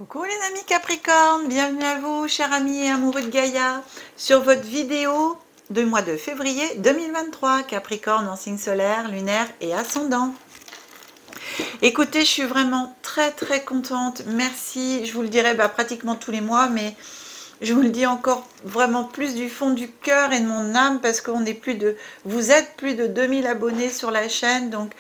Coucou les amis Capricorne, bienvenue à vous, chers amis et amoureux de Gaïa, sur votre vidéo du mois de février 2023, Capricorne en signe solaire, lunaire et ascendant. Écoutez, je suis vraiment très contente, merci, je vous le dirai pratiquement tous les mois, mais je vous le dis encore vraiment plus du fond du cœur et de mon âme, parce qu'on est vous êtes plus de 2000 abonnés sur la chaîne, donc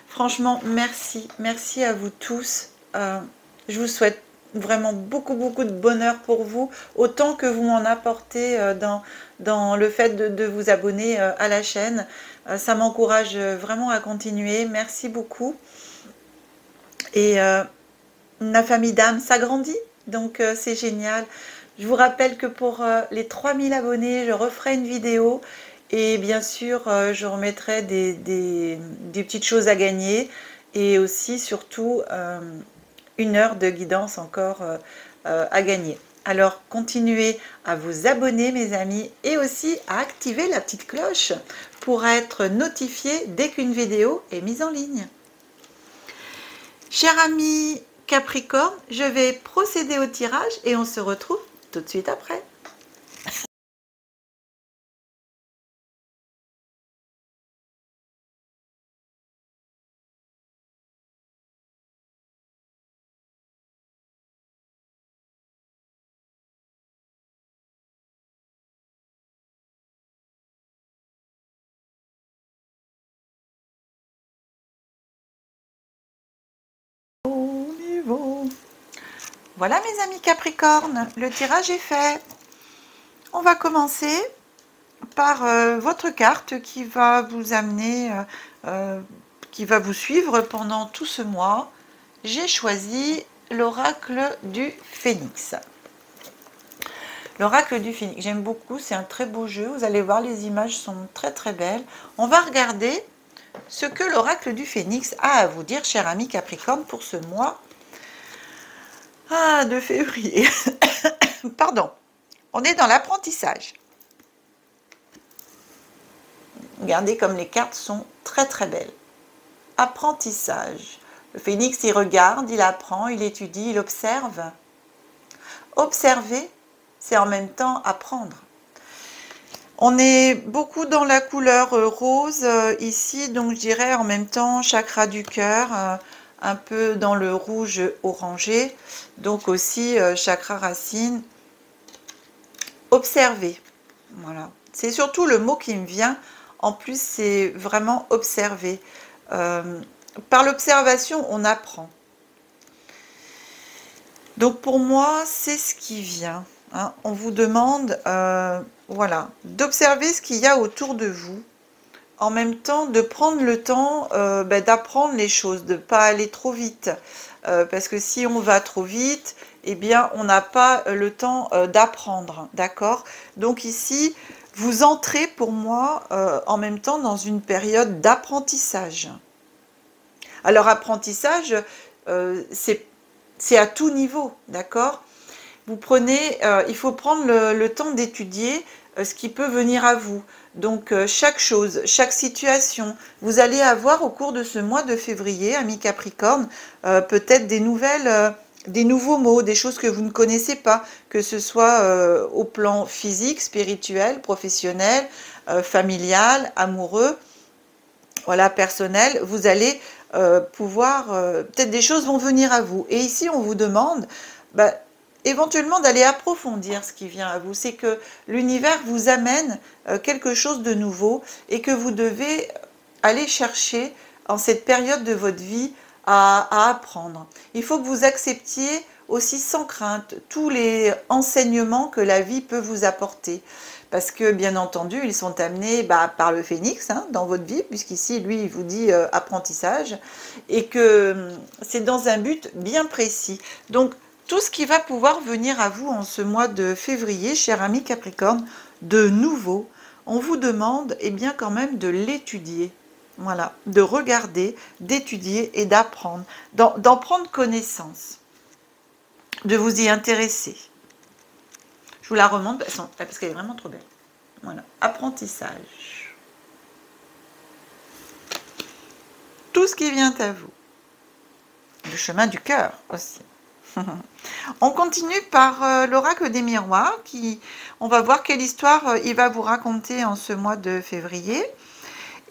franchement merci à vous tous. Je vous souhaite vraiment beaucoup de bonheur pour vous, autant que vous m'en apportez dans le fait de vous abonner à la chaîne. Ça m'encourage vraiment à continuer, merci beaucoup. Et la famille d'âme s'agrandit, donc c'est génial. Je vous rappelle que pour les 3000 abonnés, je referai une vidéo et bien sûr, je remettrai des petites choses à gagner et aussi, surtout, 1 heure de guidance encore à gagner. Alors, continuez à vous abonner, mes amis, et aussi à activer la petite cloche pour être notifié dès qu'une vidéo est mise en ligne. Chers amis Capricorne, je vais procéder au tirage et on se retrouve tout de suite après. Au niveau. Voilà mes amis Capricorne, le tirage est fait. On va commencer par votre carte qui va vous amener, qui va vous suivre pendant tout ce mois. J'ai choisi l'oracle du Phénix. L'oracle du Phénix, j'aime beaucoup, c'est un très beau jeu. Vous allez voir, les images sont très belles. On va regarder ce que l'oracle du Phénix a à vous dire, cher ami Capricorne, pour ce mois de février. Pardon, on est dans l'apprentissage. Regardez comme les cartes sont très belles. Apprentissage. Le Phénix, il regarde, il apprend, il étudie, il observe. Observer, c'est en même temps apprendre. On est beaucoup dans la couleur rose ici, donc je dirais en même temps chakra du cœur, un peu dans le rouge orangé, donc aussi chakra racine. Observer, voilà. C'est surtout le mot qui me vient. En plus, c'est vraiment observer. Par l'observation, on apprend. Donc pour moi, c'est ce qui vient. Hein. On vous demande, voilà, d'observer ce qu'il y a autour de vous. En même temps, de prendre le temps d'apprendre les choses, de ne pas aller trop vite. Parce que si on va trop vite, eh bien, on n'a pas le temps d'apprendre, d'accord? Donc ici, vous entrez pour moi en même temps dans une période d'apprentissage. Alors, apprentissage, c'est à tout niveau, d'accord? Vous prenez, il faut prendre le temps d'étudier ce qui peut venir à vous. Donc, chaque chose, chaque situation, vous allez avoir au cours de ce mois de février, amis Capricorne, peut-être des nouveaux mots, des choses que vous ne connaissez pas, que ce soit au plan physique, spirituel, professionnel, familial, amoureux, voilà, personnel. Vous allez pouvoir, peut-être des choses vont venir à vous. Et ici, on vous demande éventuellement d'aller approfondir ce qui vient à vous. C'est que l'univers vous amène quelque chose de nouveau et que vous devez aller chercher en cette période de votre vie à apprendre. Il faut que vous acceptiez aussi sans crainte tous les enseignements que la vie peut vous apporter. Parce que, bien entendu, ils sont amenés par le Phénix dans votre vie, puisqu'ici, lui, il vous dit apprentissage, et que c'est dans un but bien précis. Donc, tout ce qui va pouvoir venir à vous en ce mois de février, cher ami Capricorne, de nouveau, on vous demande bien quand même de l'étudier. Voilà, de regarder, d'étudier et d'apprendre, d'en prendre connaissance, de vous y intéresser. Je vous la remonte parce qu'elle est vraiment trop belle. Voilà, apprentissage. Tout ce qui vient à vous. Le chemin du cœur aussi. On continue par l'oracle des miroirs, on va voir quelle histoire il va vous raconter en ce mois de février.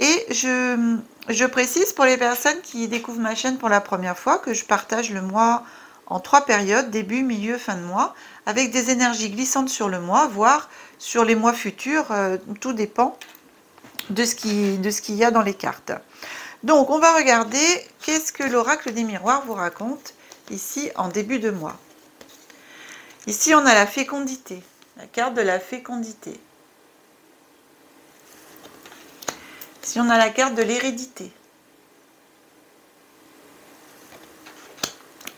Et je précise pour les personnes qui découvrent ma chaîne pour la première fois que je partage le mois en 3 périodes, début, milieu, fin de mois, avec des énergies glissantes sur le mois, voire sur les mois futurs, tout dépend de ce qu'il y a dans les cartes. Donc on va regarder qu'est-ce que l'oracle des miroirs vous raconte ici en début de mois. Ici on a la fécondité, la carte de la fécondité. Ici on a la carte de l'hérédité.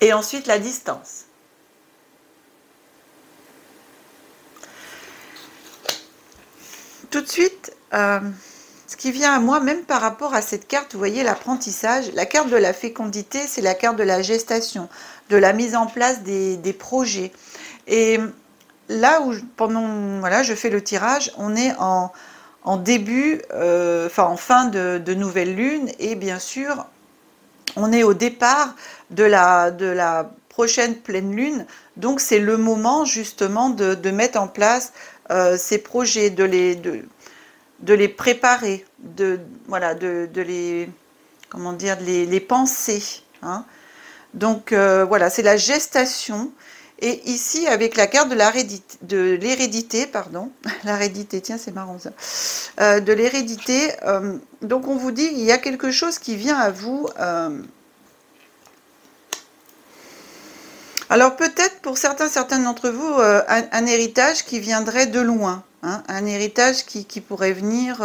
Et ensuite la distance. Tout de suite, ce qui vient à moi, même par rapport à cette carte, vous voyez l'apprentissage, la carte de la fécondité, c'est la carte de la gestation, de la mise en place des projets. Et là où, voilà, je fais le tirage, on est en début, en fin de nouvelle lune, et bien sûr, on est au départ de la prochaine pleine lune, donc c'est le moment justement de mettre en place ces projets, de les préparer, voilà, de les, comment dire, de les penser, hein. Donc voilà, c'est la gestation. Et ici, avec la carte de l'hérédité, pardon, l'hérédité, tiens, c'est marrant ça, de l'hérédité, donc on vous dit, il y a quelque chose qui vient à vous. Alors peut-être pour certains d'entre vous, un héritage qui viendrait de loin, hein, un héritage qui pourrait venir,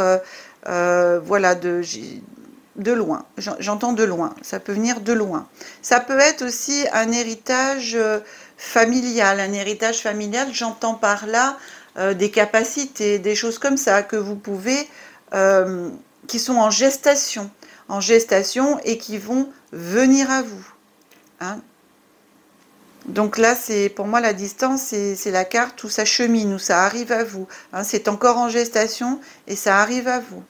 voilà, de loin, j'entends de loin, ça peut venir de loin. Ça peut être aussi un héritage familial, j'entends par là des capacités, des choses comme ça que vous pouvez, qui sont en gestation et qui vont venir à vous, hein. Donc là, c'est pour moi la distance, c'est la carte où ça chemine, où ça arrive à vous, hein, c'est encore en gestation et ça arrive à vous.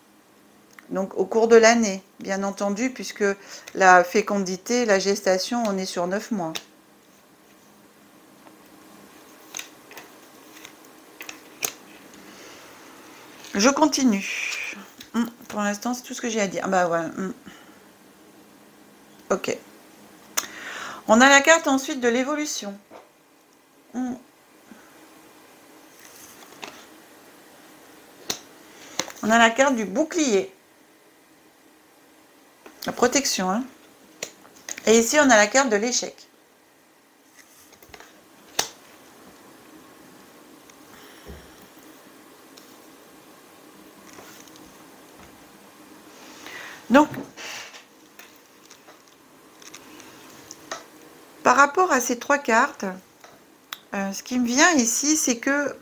Donc au cours de l'année, bien entendu, puisque la fécondité, la gestation, on est sur 9 mois. Je continue. Pour l'instant, c'est tout ce que j'ai à dire. Ah bah ouais. Ok. On a la carte ensuite de l'évolution. On a la carte du bouclier. La protection, hein. Et ici, on a la carte de l'échec. Donc, par rapport à ces 3 cartes, ce qui me vient ici, c'est que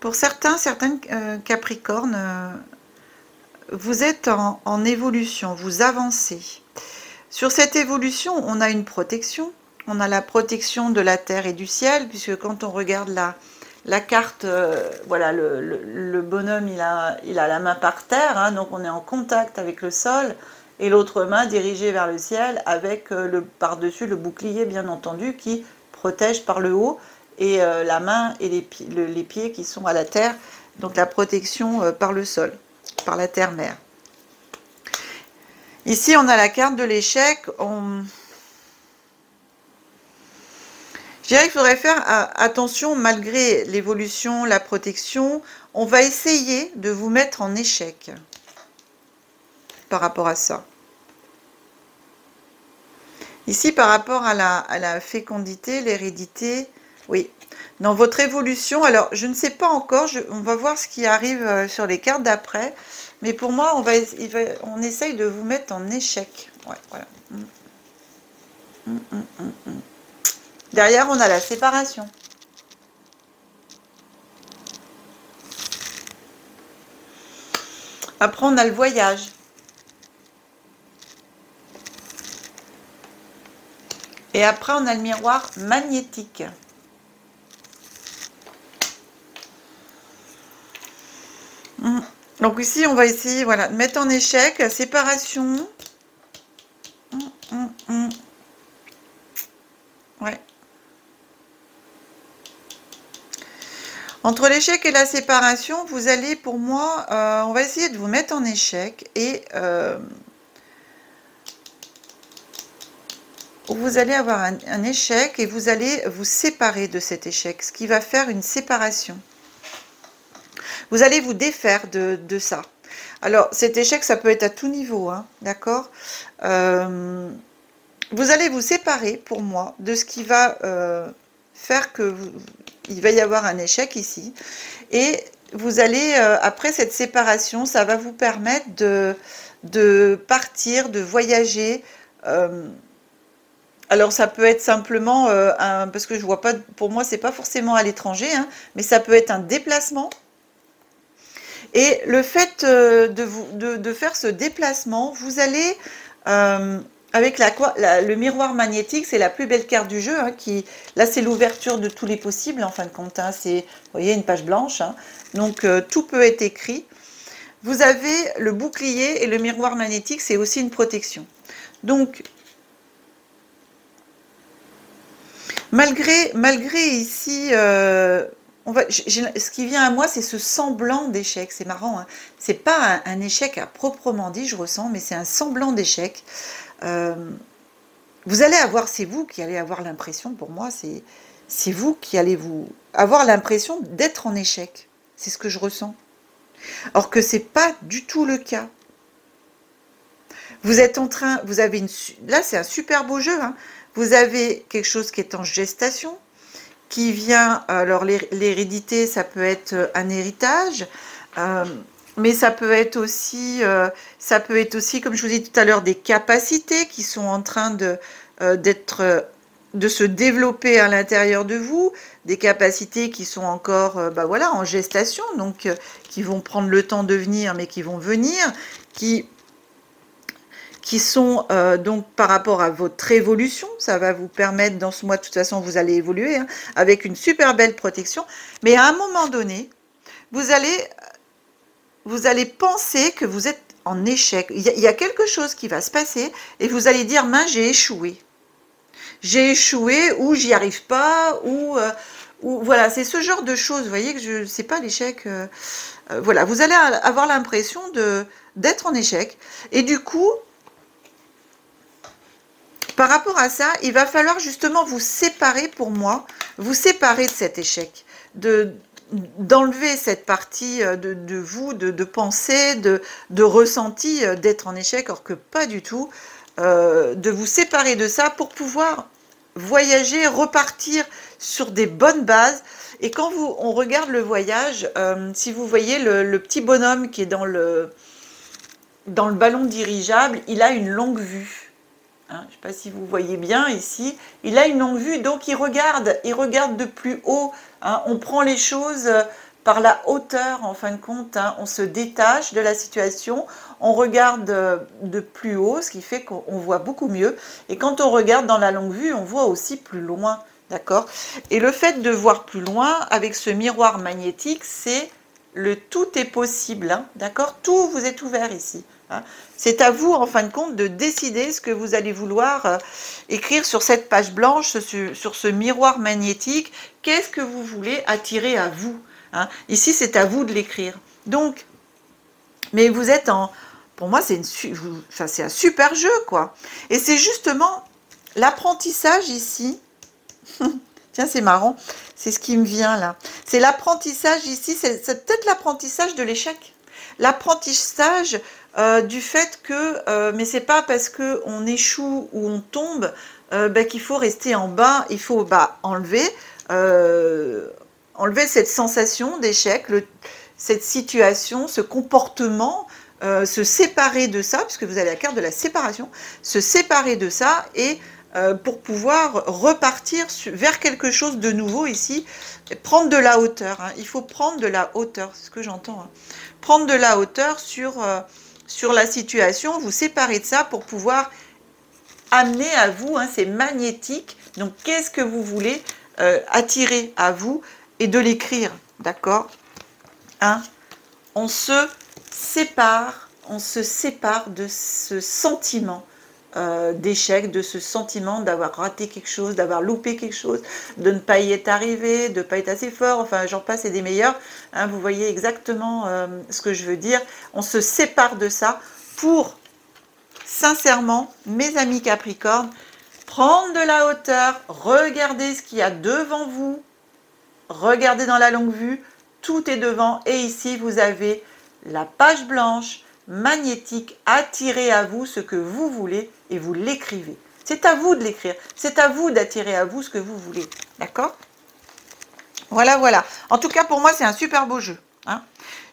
pour certaines Capricornes, vous êtes en évolution, vous avancez. Sur cette évolution, on a une protection. On a la protection de la terre et du ciel, puisque quand on regarde la carte, voilà, le bonhomme, il a la main par terre, hein, donc on est en contact avec le sol, et l'autre main dirigée vers le ciel, avec par-dessus le bouclier, bien entendu, qui protège par le haut, et la main et les pieds qui sont à la terre, donc la protection par le sol, par la terre-mère. Ici, on a la carte de l'échec. Je dirais qu'il faudrait faire attention, malgré l'évolution, la protection, on va essayer de vous mettre en échec par rapport à ça. Ici, par rapport à la fécondité, l'hérédité, oui. Dans votre évolution, alors je ne sais pas encore, on va voir ce qui arrive sur les cartes d'après, mais pour moi, on essaye de vous mettre en échec. Ouais, voilà. Derrière, on a la séparation. Après, on a le voyage. Et après, on a le miroir magnétique. Donc ici, on va essayer, voilà, de mettre en échec la séparation. Ouais. Entre l'échec et la séparation, vous allez, pour moi, on va essayer de vous mettre en échec et vous allez avoir un échec et vous allez vous séparer de cet échec, ce qui va faire une séparation. Vous allez vous défaire de ça. Alors, cet échec, ça peut être à tout niveau, hein, d'accord. Vous allez vous séparer, pour moi, de ce qui va faire que il va y avoir un échec ici. Et vous allez, après cette séparation, ça va vous permettre de partir, de voyager. Alors, ça peut être simplement, parce que je vois pas, pour moi, c'est pas forcément à l'étranger, hein, mais ça peut être un déplacement. Et le fait de faire ce déplacement, vous allez, avec le miroir magnétique, c'est la plus belle carte du jeu, hein, là c'est l'ouverture de tous les possibles en fin de compte, hein, c'est, vous voyez, une page blanche, hein, donc tout peut être écrit. Vous avez le bouclier et le miroir magnétique, c'est aussi une protection. Donc, malgré ici... ce qui vient à moi, c'est ce semblant d'échec. C'est marrant, hein. C'est pas un échec à proprement dit, je ressens, mais c'est un semblant d'échec. Vous allez avoir, c'est vous qui allez avoir l'impression, pour moi, c'est vous qui allez avoir l'impression d'être en échec. C'est ce que je ressens. Or que c'est pas du tout le cas. Vous êtes en train, là c'est un super beau jeu, hein. Vous avez quelque chose qui est en gestation, qui vient, alors l'hérédité, ça peut être un héritage, mais ça peut être aussi, comme je vous dis tout à l'heure, des capacités qui sont en train de se développer à l'intérieur de vous, des capacités qui sont encore, voilà, en gestation, donc qui vont prendre le temps de venir, mais qui vont venir, qui sont donc par rapport à votre évolution, ça va vous permettre, dans ce mois, de toute façon, vous allez évoluer, hein, avec une super belle protection, mais à un moment donné, vous allez penser que vous êtes en échec. Il y a quelque chose qui va se passer, et vous allez dire, mince, j'ai échoué. J'ai échoué, ou j'y arrive pas, ou voilà, c'est ce genre de choses, vous voyez, que je sais pas l'échec, voilà, vous allez avoir l'impression d'être en échec, et du coup, par rapport à ça, il va falloir justement vous séparer, pour moi, vous séparer de cet échec, d'enlever cette partie de vous, de pensée, de ressenti d'être en échec, or que pas du tout, de vous séparer de ça pour pouvoir voyager, repartir sur des bonnes bases. Et quand on regarde le voyage, si vous voyez le petit bonhomme qui est dans le ballon dirigeable, il a une longue vue. Hein, je ne sais pas si vous voyez bien ici, il a une longue vue, donc il regarde de plus haut, hein, on prend les choses par la hauteur en fin de compte, hein, on se détache de la situation, on regarde de plus haut, ce qui fait qu'on voit beaucoup mieux, et quand on regarde dans la longue vue, on voit aussi plus loin, d'accord? Et le fait de voir plus loin avec ce miroir magnétique, c'est le tout est possible, hein, d'accord? Tout vous est ouvert ici. Hein. C'est à vous, en fin de compte, de décider ce que vous allez vouloir écrire sur cette page blanche, sur ce miroir magnétique. Qu'est-ce que vous voulez attirer à vous, hein? Ici, c'est à vous de l'écrire. Donc, mais vous êtes pour moi, c'est un super jeu, quoi. Et c'est justement l'apprentissage ici. Tiens, c'est marrant. C'est ce qui me vient là. C'est l'apprentissage ici. C'est peut-être l'apprentissage de l'échec. L'apprentissage du fait que, mais c'est pas parce qu'on échoue ou on tombe qu'il faut rester en bas, il faut enlever cette sensation d'échec, cette situation, ce comportement, se séparer de ça, puisque vous avez la carte de la séparation, se séparer de ça et pour pouvoir repartir vers quelque chose de nouveau ici, prendre de la hauteur, hein. Il faut prendre de la hauteur, c'est ce que j'entends, hein. Prendre de la hauteur sur la situation, vous séparer de ça pour pouvoir amener à vous, hein, c'est magnétique, donc qu'est-ce que vous voulez attirer à vous et de l'écrire, d'accord, hein? On se sépare de ce sentiment d'échec, de ce sentiment d'avoir raté quelque chose, d'avoir loupé quelque chose, de ne pas y être arrivé, de ne pas être assez fort, enfin j'en passe et des meilleurs. Hein, vous voyez exactement ce que je veux dire. On se sépare de ça pour, sincèrement, mes amis Capricorne, prendre de la hauteur, regardez ce qu'il y a devant vous, regardez dans la longue vue, tout est devant et ici vous avez la page blanche magnétique, attirez à vous ce que vous voulez et vous l'écrivez. C'est à vous de l'écrire, c'est à vous d'attirer à vous ce que vous voulez, d'accord? Voilà, voilà. En tout cas, pour moi, c'est un super beau jeu. Hein.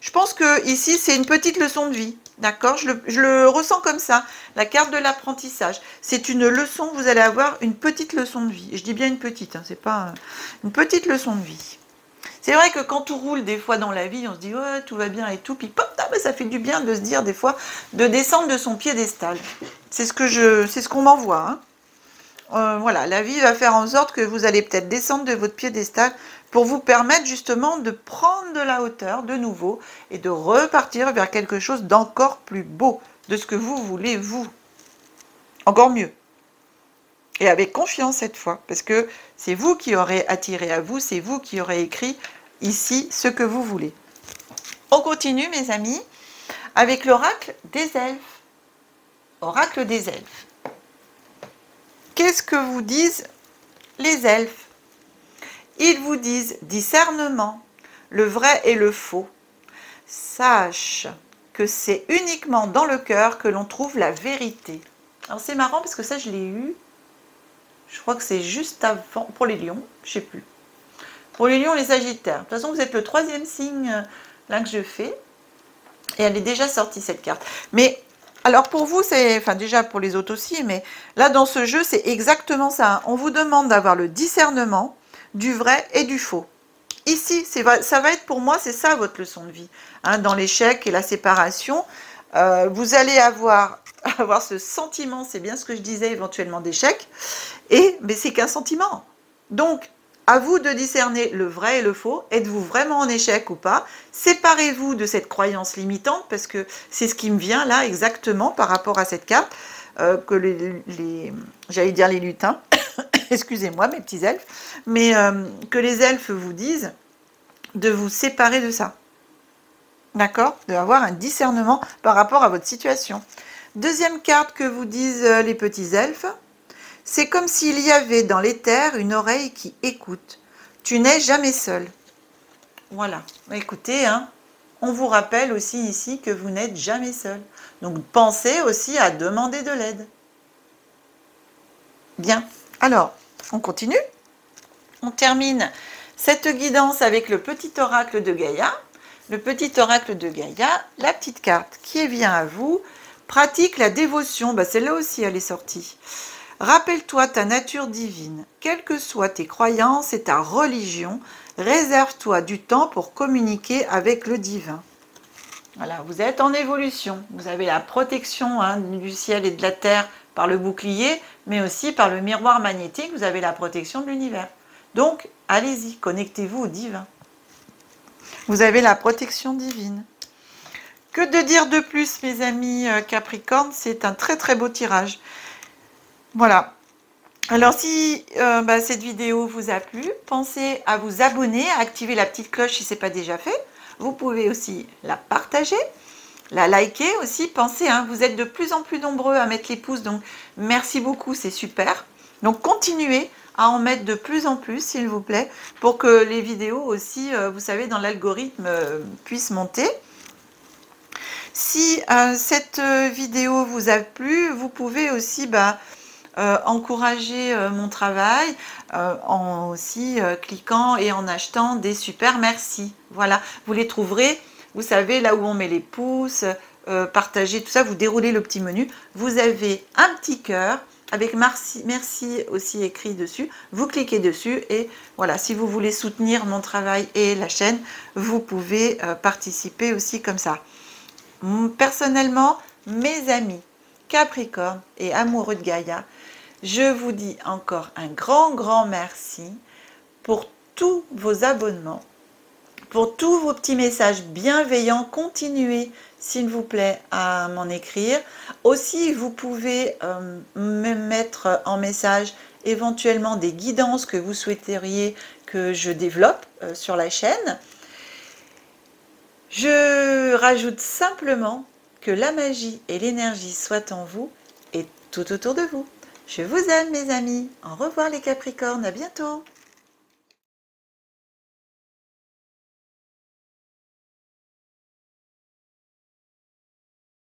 Je pense que ici, c'est une petite leçon de vie, d'accord? Je le ressens comme ça, la carte de l'apprentissage. C'est une leçon, vous allez avoir une petite leçon de vie. Et je dis bien une petite, hein, c'est pas une petite leçon de vie. C'est vrai que quand tout roule des fois dans la vie, on se dit ouais tout va bien et tout, puis pop, ça fait du bien de se dire des fois de descendre de son piédestal. C'est ce qu'on m'envoie. Hein. Voilà, la vie va faire en sorte que vous allez peut-être descendre de votre piédestal pour vous permettre justement de prendre de la hauteur de nouveau et de repartir vers quelque chose d'encore plus beau, de ce que vous voulez vous. Encore mieux. Et avec confiance cette fois, parce que c'est vous qui aurez attiré à vous, c'est vous qui aurez écrit ici ce que vous voulez. On continue, mes amis, avec l'oracle des elfes. Oracle des elfes. Qu'est-ce que vous disent les elfes? Ils vous disent discernement, le vrai et le faux. Sache que c'est uniquement dans le cœur que l'on trouve la vérité. Alors c'est marrant parce que ça, je l'ai eu. Je crois que c'est juste avant, pour les lions, je ne sais plus. Pour les lions et les sagittaires. De toute façon, vous êtes le troisième signe là que je fais. Et elle est déjà sortie, cette carte. Mais, alors pour vous, c'est, enfin déjà pour les autres aussi, mais là dans ce jeu, c'est exactement ça. Hein. On vous demande d'avoir le discernement du vrai et du faux. Ici, ça va être pour moi, c'est ça votre leçon de vie. Hein, dans l'échec et la séparation, vous allez avoir ce sentiment, c'est bien ce que je disais éventuellement d'échec, mais c'est qu'un sentiment. Donc, à vous de discerner le vrai et le faux. Êtes-vous vraiment en échec ou pas? Séparez-vous de cette croyance limitante, parce que c'est ce qui me vient là exactement par rapport à cette carte, que j'allais dire les lutins, excusez-moi mes petits elfes, mais que les elfes vous disent de vous séparer de ça. D'accord? D'avoir un discernement par rapport à votre situation. Deuxième carte que vous disent les petits elfes, c'est comme s'il y avait dans l'éther une oreille qui écoute. Tu n'es jamais seul. Voilà. Écoutez, hein, on vous rappelle aussi ici que vous n'êtes jamais seul. Donc pensez aussi à demander de l'aide. Bien. Alors, on continue. On termine cette guidance avec le petit oracle de Gaïa. Le petit oracle de Gaïa, la petite carte qui vient à vous. Pratique la dévotion. Bah, celle-là aussi, elle est sortie. Rappelle-toi ta nature divine. Quelles que soient tes croyances et ta religion, réserve-toi du temps pour communiquer avec le divin. Voilà, vous êtes en évolution. Vous avez la protection du ciel et de la terre par le bouclier, mais aussi par le miroir magnétique, vous avez la protection de l'univers. Donc, allez-y, connectez-vous au divin. Vous avez la protection divine. Que de dire de plus, mes amis Capricorne, c'est un très très beau tirage. Voilà. Alors, si cette vidéo vous a plu, pensez à vous abonner, à activer la petite cloche si ce n'est pas déjà fait. Vous pouvez aussi la partager, la liker aussi. Pensez, hein, vous êtes de plus en plus nombreux à mettre les pouces, donc merci beaucoup, c'est super. Donc, continuez à en mettre de plus en plus, s'il vous plaît, pour que les vidéos aussi, vous savez, dans l'algorithme, puissent monter. Si cette vidéo vous a plu, vous pouvez aussi encourager mon travail en aussi cliquant et en achetant des super merci. Voilà, vous les trouverez, vous savez, là où on met les pouces, partager, tout ça, vous déroulez le petit menu. Vous avez un petit cœur avec merci aussi écrit dessus. Vous cliquez dessus et voilà, si vous voulez soutenir mon travail et la chaîne, vous pouvez participer aussi comme ça. Personnellement, mes amis Capricorne et amoureux de Gaïa, je vous dis encore un grand merci pour tous vos abonnements, Pour tous vos petits messages bienveillants, continuez, s'il vous plaît, à m'en écrire. Aussi, vous pouvez me mettre en message éventuellement des guidances que vous souhaiteriez que je développe sur la chaîne. Je rajoute simplement que la magie et l'énergie soient en vous et tout autour de vous. Je vous aime mes amis. Au revoir les Capricornes, à bientôt.